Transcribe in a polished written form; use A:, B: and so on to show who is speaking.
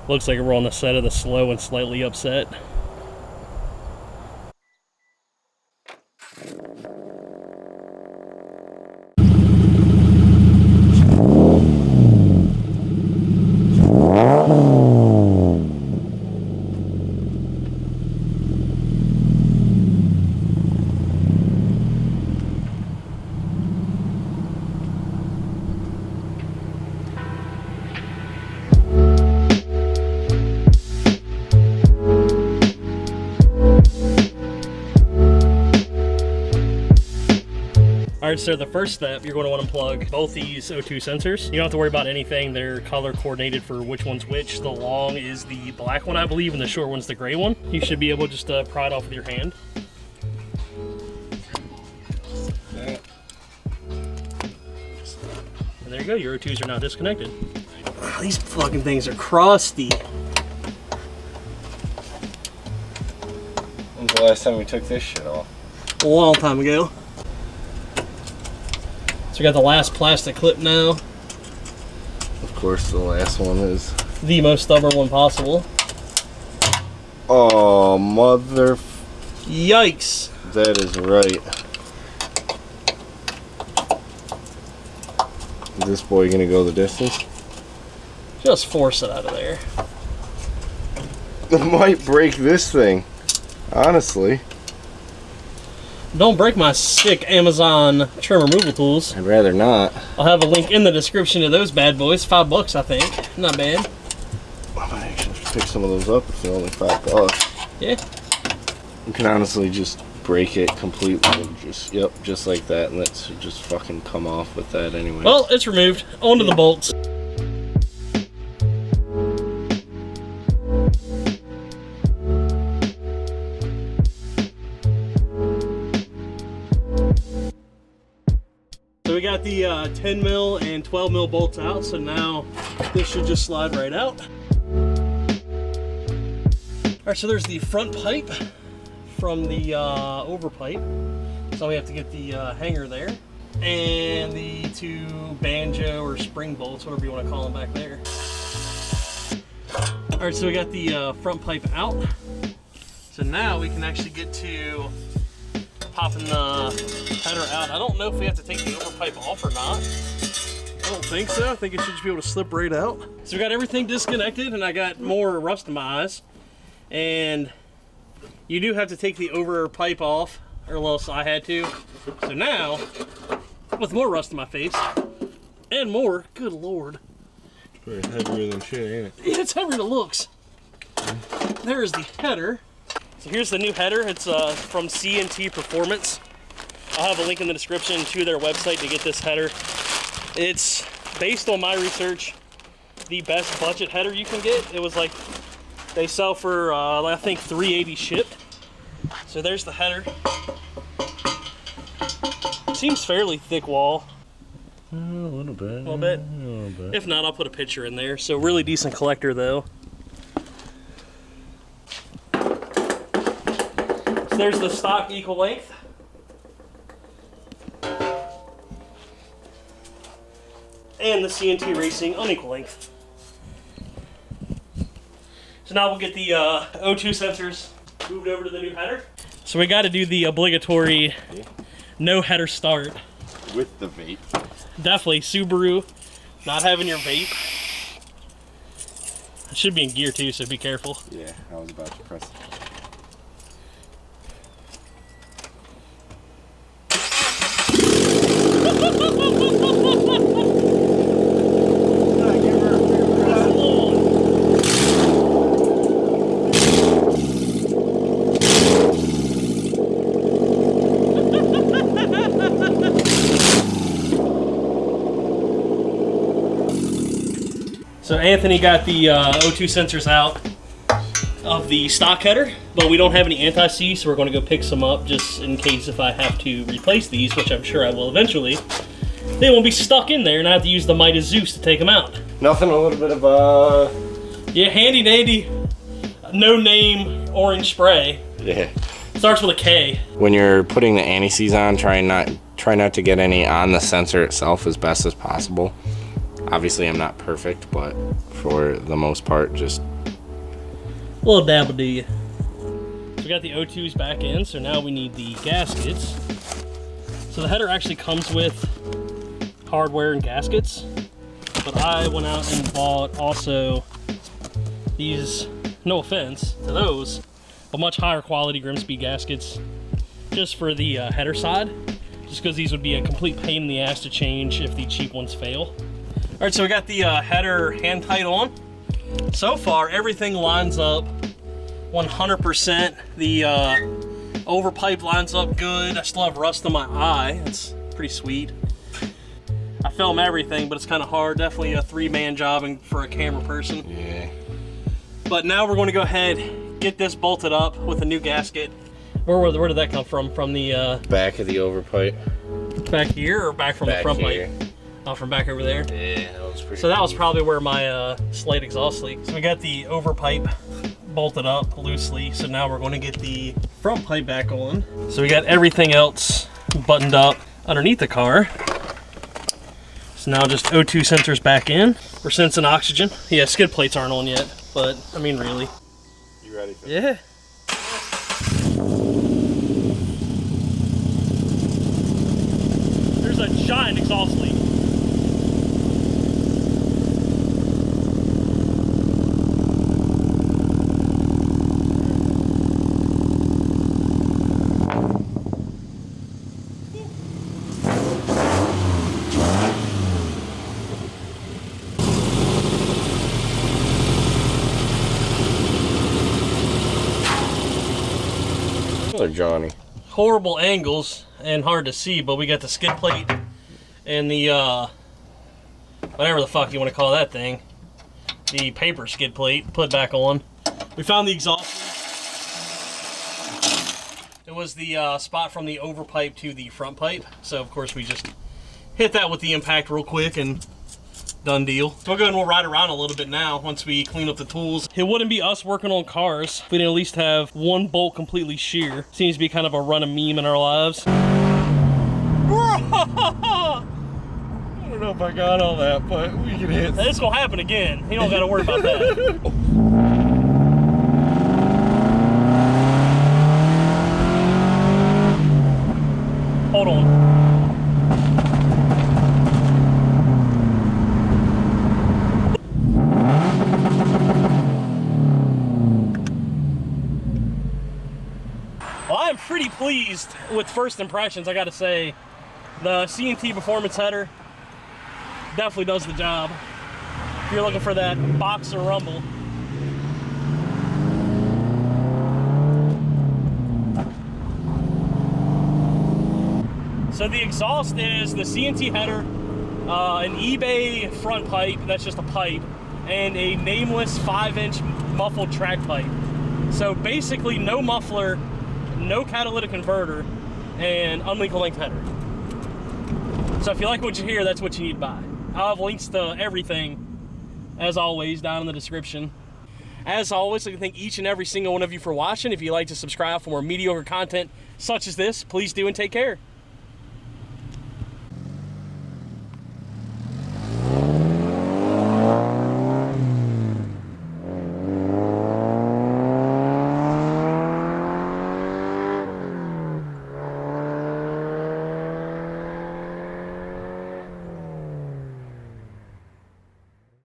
A: Looks like we're on the side of the slow and slightly upset. Alright, so the first step, you're going to want to plug both these O2 sensors. You don't have to worry about anything. They're color coordinated for which one's which. The long is the black one, I believe, and the short one's the gray one. You should be able to just pry it off with your hand. And there you go, your O2s are now disconnected. These fucking things are crusty.
B: When's the last time we took this shit off?
A: A long time ago. So we got the last plastic clip now.
B: Of course, the last one is
A: the most stubborn one possible.
B: Oh, mother...
A: Yikes.
B: That is right. Is this boy gonna go the distance?
A: Just force it out of there.
B: It might break this thing, honestly.
A: Don't break my sick Amazon trim removal tools.
B: I'd rather not.
A: I'll have a link in the description of those bad boys. $5, I think. Not bad.
B: I might actually pick some of those up if they're only $5.
A: Yeah.
B: You can honestly just break it completely and just, yep, just like that, and let's just fucking come off with that anyway.
A: Well, it's removed. Onto the bolts. So we got the 10 mil and 12 mil bolts out, so now this should just slide right out. All right, so there's the front pipe from the over pipe. So we have to get the hanger there. And the two banjo or spring bolts, whatever you want to call them back there. All right, so we got the front pipe out. So now we can actually get to popping the header out. I don't know if we have to take the over pipe off or not. I don't think so. I think it should just be able to slip right out. So we got everything disconnected, and I got more rust in my eyes. And you do have to take the over pipe off, or else I had to. So now, with more rust in my face, and more, good lord.
B: It's pretty heavier than shit, ain't it?
A: Yeah, it's heavier than it looks. There is the header. So here's the new header. It's from CNT Performance. I'll have a link in the description to their website to get this header. It's, based on my research, the best budget header you can get. It was like, they sell for, I think, $380 shipped. So there's the header. Seems fairly thick wall.
B: A little bit.
A: A little bit.
B: A little bit.
A: If not, I'll put a picture in there. So really decent collector though. So there's the stock equal length. And the CNT Racing unequal length. So now we'll get the O2 sensors moved over to the new header. So we got to do the obligatory no header start.
B: With the vape.
A: Definitely, Subaru, not having your vape. It should be in gear too, so be careful.
B: Yeah, I was about to press it.
A: So Anthony got the O2 sensors out of the stock header, but we don't have any anti-seize, so we're going to go pick some up just in case if I have to replace these, which I'm sure I will eventually. They won't be stuck in there and I have to use the Midas Zeus to take them out.
B: Nothing, a little bit of
A: yeah, handy dandy, no name orange spray.
B: Yeah.
A: Starts with a K.
B: When you're putting the anti-seize on, try not to get any on the sensor itself as best as possible. Obviously I'm not perfect, but for the most part, just
A: A little dabble do you. So we got the O2s back in, so now we need the gaskets. So the header actually comes with hardware and gaskets, but I went out and bought also these, no offense to those, but much higher quality Grimsby gaskets just for the header side, just because these would be a complete pain in the ass to change if the cheap ones fail. All right, so we got the header hand tight on. So far, everything lines up 100%. The overpipe lines up good. I still have rust on my eye. It's pretty sweet. I film everything, but it's kind of hard. Definitely a three-man job for a camera person.
B: Yeah.
A: But now we're going to go ahead, get this bolted up with a new gasket. Where did that come from? From the
B: back of the overpipe.
A: Back here, or back from the front pipe? Oh, from back over there?
B: Yeah, that was pretty.
A: So that was probably where my slate exhaust leaked. So we got the overpipe bolted up loosely. So now we're going to get the front pipe back on. So we got everything else buttoned up underneath the car. So now just O2 sensors back in. We're sensing oxygen. Yeah, skid plates aren't on yet, but I mean, really.
B: You ready for
A: Yeah. There's a giant exhaust leak.
B: Johnny.
A: Horrible angles and hard to see, but we got the skid plate and the whatever the fuck you want to call that thing, the paper skid plate put back on. We found the exhaust. It was the spot from the overpipe to the front pipe, so of course we just hit that with the impact real quick and done deal. So we'll go and we'll ride around a little bit now once we clean up the tools. It wouldn't be us working on cars if we didn't at least have one bolt completely shear. Seems to be kind of a running meme in our lives. I
B: don't know if I got all that, but we can hit.
A: It's gonna happen again. You don't gotta worry about that. Hold on. I'm pretty pleased with first impressions, I gotta say. The CNT Performance header definitely does the job. If you're looking for that boxer rumble. So the exhaust is the CNT header, an eBay front pipe, that's just a pipe, and a nameless 5-inch muffled track pipe. So basically no muffler, no catalytic converter, and unlinked length header. So if you like what you hear, that's what you need to buy. I'll have links to everything, as always, down in the description. As always, I'd like to thank each and every single one of you for watching. If you'd like to subscribe for more mediocre content such as this, please do, and take care.